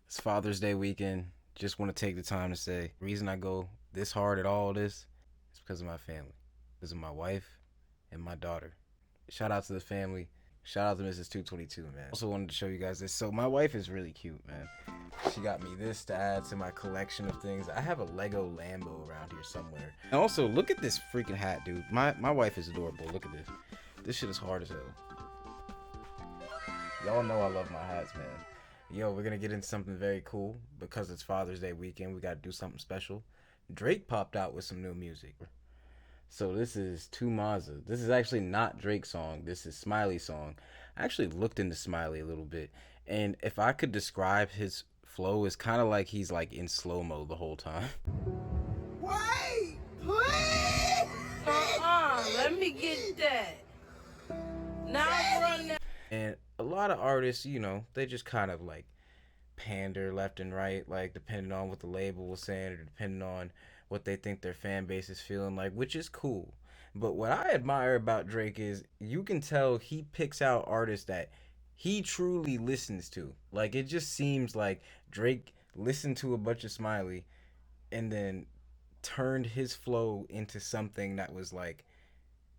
It's Father's Day weekend. Just want to take the time to say, the reason I go this hard at all this is because of my family, because of my wife and my daughter. Shout out to the family. Shout out to Mrs. 222, man. Also wanted to show you guys this. So my wife is really cute, man. She got me this to add to my collection of things. I have a Lego Lambo around here somewhere. And also, look at this freaking hat, dude. My wife is adorable. Look at this. This shit is hard as hell. Y'all know I love my hats, man. Yo, we're gonna get into something very cool because it's Father's Day weekend. We gotta do something special. Drake popped out with some new music. So this is To Mazza. This is actually not Drake's song. This is Smiley's song. I actually looked into Smiley a little bit, and if I could describe his flow, it's kind of like he's like in slow-mo the whole time. Wait, please. Let me get that. Now run that. And a lot of artists, you know, they just kind of like pander left and right, like depending on what the label was saying or depending on what they think their fan base is feeling like, which is cool. But what I admire about Drake is you can tell he picks out artists that he truly listens to. Like, it just seems like Drake listened to a bunch of Smiley and then turned his flow into something that was like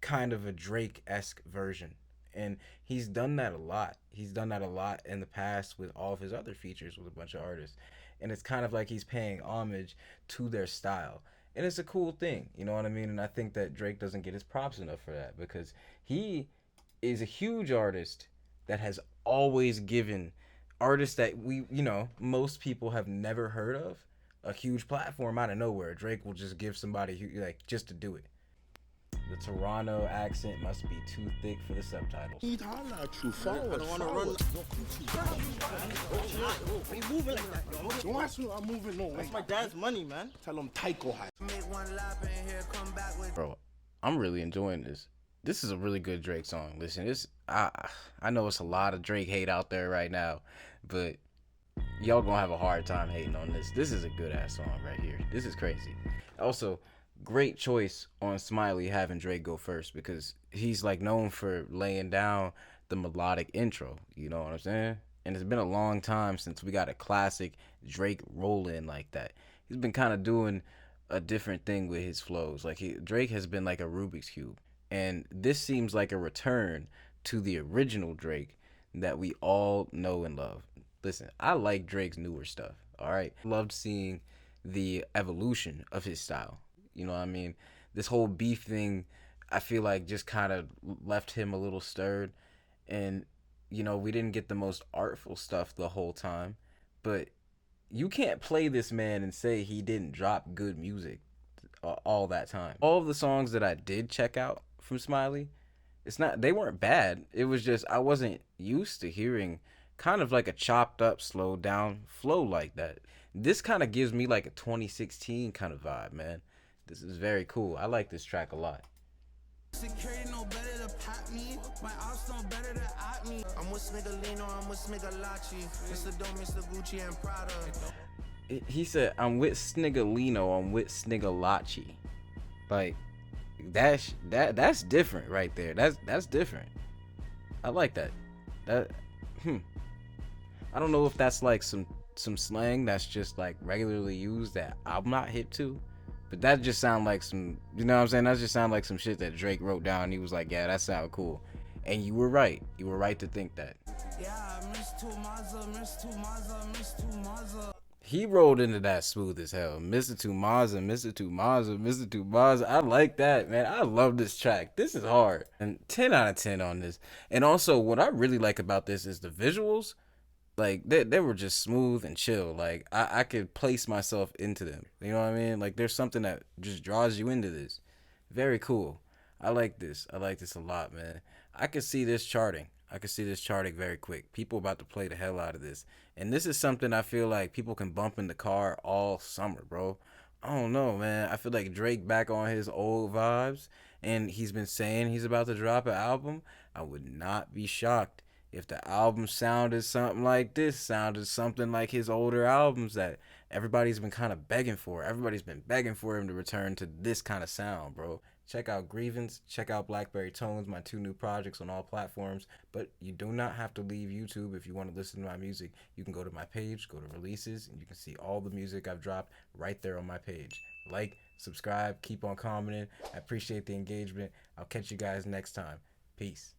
kind of a Drake-esque version. And he's done that a lot. He's done that a lot in the past with all of his other features with a bunch of artists. And it's kind of like he's paying homage to their style. And it's a cool thing, you know what I mean? And I think that Drake doesn't get his props enough for that because he is a huge artist that has always given artists that most people have never heard of a huge platform out of nowhere. Drake will just give somebody like just to do it. The Toronto accent must be too thick for the subtitles. I don't want to run. Ain't moving like that. Don't ask me I'm moving, no. That's my dad's money, man. Tell him Tycho has. Bro, I'm really enjoying this. This is a really good Drake song. Listen, I know it's a lot of Drake hate out there right now, but y'all gonna have a hard time hating on this. This is a good ass song right here. This is crazy. Also, great choice on Smiley having Drake go first because he's like known for laying down the melodic intro. You know what I'm saying? And it's been a long time since we got a classic Drake roll in like that. He's been kind of doing a different thing with his flows. Like Drake has been like a Rubik's Cube. And this seems like a return to the original Drake that we all know and love. Listen, I like Drake's newer stuff. All right. Loved seeing the evolution of his style. You know what I mean? This whole beef thing, I feel like just kind of left him a little stirred. And, you know, we didn't get the most artful stuff the whole time. But you can't play this man and say he didn't drop good music all that time. All of the songs that I did check out from Smiley, they weren't bad. It was just I wasn't used to hearing kind of like a chopped up, slowed down flow like that. This kind of gives me like a 2016 kind of vibe, man. This is very cool. I like this track a lot. Security no better to pop me. My ops no better to op me. I'm with Smigalino, I'm with Smigalachi. Mr. Dome, Mr. Gucci, and Prada. He said, I'm with Snigalino, I'm with Snigalachi. Like, that's different right there. That's different. I like that. I don't know if that's like some slang that's just like regularly used that I'm not hip to. But that just sound like some, you know what I'm saying? That just sound like some shit that Drake wrote down. And he was like, yeah, that sound cool. And you were right. You were right to think that. Yeah, Miss Mazza, Miss Mazza, Miss Mazza. He rolled into that smooth as hell. Mr. Mazza, Mr. Mazza, Mr. Mazza. I like that, man. I love this track. This is hard. And 10 out of 10 on this. And also, what I really like about this is the visuals. Like, they were just smooth and chill. Like, I could place myself into them. You know what I mean? Like, there's something that just draws you into this. Very cool. I like this. I like this a lot, man. I could see this charting. I could see this charting very quick. People about to play the hell out of this. And this is something I feel like people can bump in the car all summer, bro. I don't know, man. I feel like Drake back on his old vibes. And he's been saying he's about to drop an album. I would not be shocked if the album sounded something like this, sounded something like his older albums that everybody's been kind of begging for. Everybody's been begging for him to return to this kind of sound, bro. Check out Grievance, check out Blackberry Tones, my 2 new projects on all platforms. But you do not have to leave YouTube if you want to listen to my music. You can go to my page, go to releases, and you can see all the music I've dropped right there on my page. Like, subscribe, keep on commenting. I appreciate the engagement. I'll catch you guys next time. Peace.